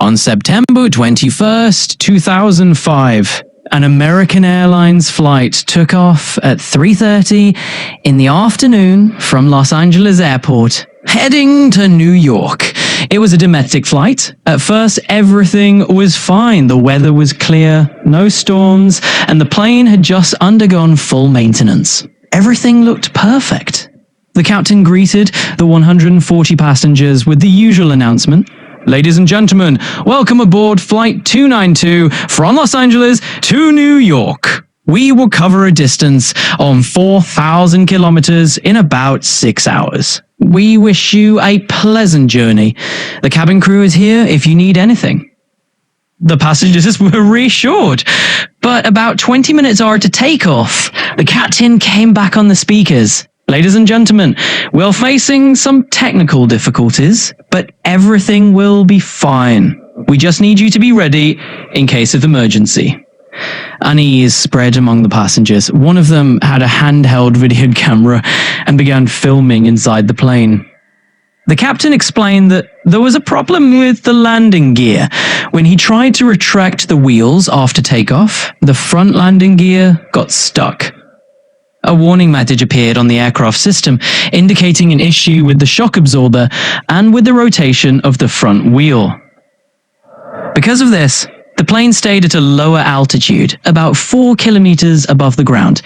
On September 21st, 2005, an American Airlines flight took off at 3:30 in the afternoon from Los Angeles Airport, heading to New York. It was a domestic flight. At first, everything was fine. The weather was clear, no storms, and the plane had just undergone full maintenance. Everything looked perfect. The captain greeted the 140 passengers with the usual announcement. Ladies and gentlemen, welcome aboard Flight 292 from Los Angeles to New York. We will cover a distance on 4,000 kilometers in about 6 hours. We wish you a pleasant journey. The cabin crew is here if you need anything. The passengers were reassured, but about 20 minutes prior to takeoff, the captain came back on the speakers. Ladies and gentlemen, we're facing some technical difficulties, but everything will be fine. We just need you to be ready in case of emergency. Unease spread among the passengers. One of them had a handheld video camera and began filming inside the plane. The captain explained that there was a problem with the landing gear. When he tried to retract the wheels after takeoff, the front landing gear got stuck. A warning message appeared on the aircraft system, indicating an issue with the shock absorber and with the rotation of the front wheel. Because of this, the plane stayed at a lower altitude, about 4 kilometers above the ground.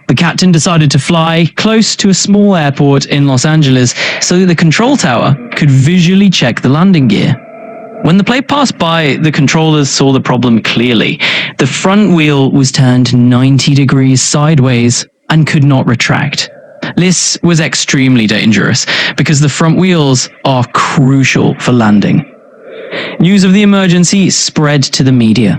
The captain decided to fly close to a small airport in Los Angeles so that the control tower could visually check the landing gear. When the plane passed by, the controllers saw the problem clearly. The front wheel was turned 90 degrees sideways and could not retract. This was extremely dangerous because the front wheels are crucial for landing. News of the emergency spread to the media.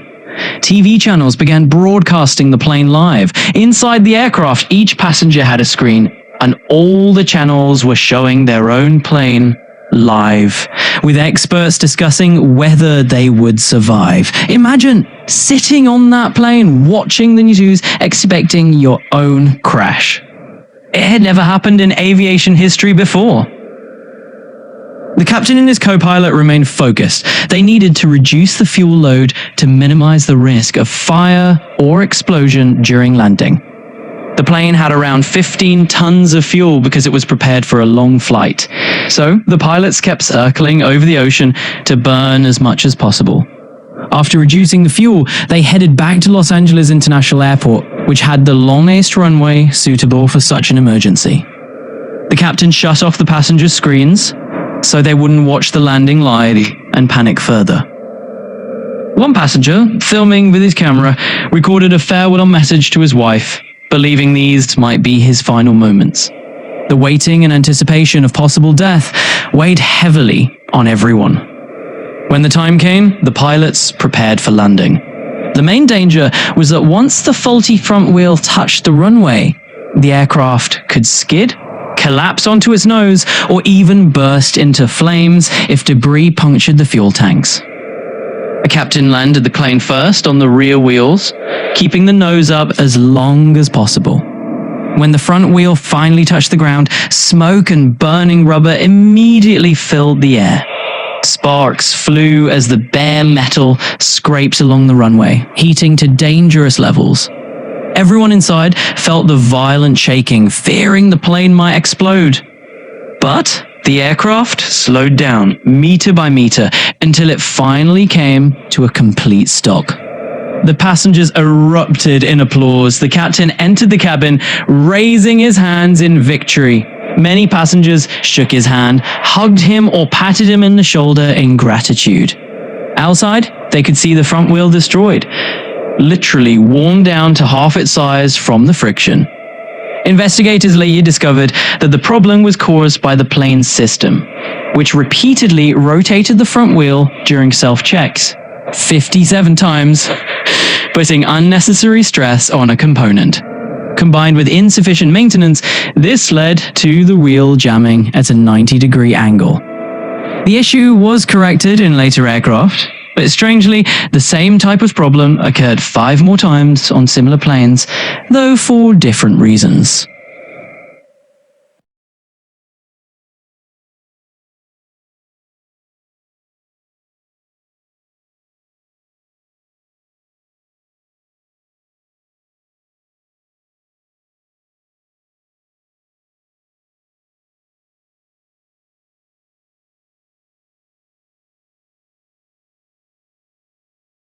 TV channels began broadcasting the plane live. Inside the aircraft, each passenger had a screen, and all the channels were showing their own plane live, with experts discussing whether they would survive. Imagine sitting on that plane, watching the news, expecting your own crash. It had never happened in aviation history before. The captain and his co-pilot remained focused. They needed to reduce the fuel load to minimize the risk of fire or explosion during landing. The plane had around 15 tons of fuel because it was prepared for a long flight. So the pilots kept circling over the ocean to burn as much as possible. After reducing the fuel, they headed back to Los Angeles International Airport, which had the longest runway suitable for such an emergency. The captain shut off the passenger screens so they wouldn't watch the landing live and panic further. One passenger, filming with his camera, recorded a farewell message to his wife, believing these might be his final moments. The waiting and anticipation of possible death weighed heavily on everyone. When the time came, the pilots prepared for landing. The main danger was that once the faulty front wheel touched the runway, the aircraft could skid, collapse onto its nose, or even burst into flames if debris punctured the fuel tanks. The captain landed the plane first on the rear wheels, keeping the nose up as long as possible. When the front wheel finally touched the ground, smoke and burning rubber immediately filled the air. Sparks flew as the bare metal scraped along the runway, heating to dangerous levels. Everyone inside felt the violent shaking, fearing the plane might explode. But the aircraft slowed down meter by meter until it finally came to a complete stop. The passengers erupted in applause. The captain entered the cabin, raising his hands in victory. Many passengers shook his hand, hugged him, or patted him in the shoulder in gratitude. Outside, they could see the front wheel destroyed, literally worn down to half its size from the friction. Investigators later discovered that the problem was caused by the plane's system, which repeatedly rotated the front wheel during self-checks, 57 times, putting unnecessary stress on a component. Combined with insufficient maintenance, this led to the wheel jamming at a 90-degree angle. The issue was corrected in later aircraft, but strangely, the same type of problem occurred 5 more times on similar planes, though for different reasons.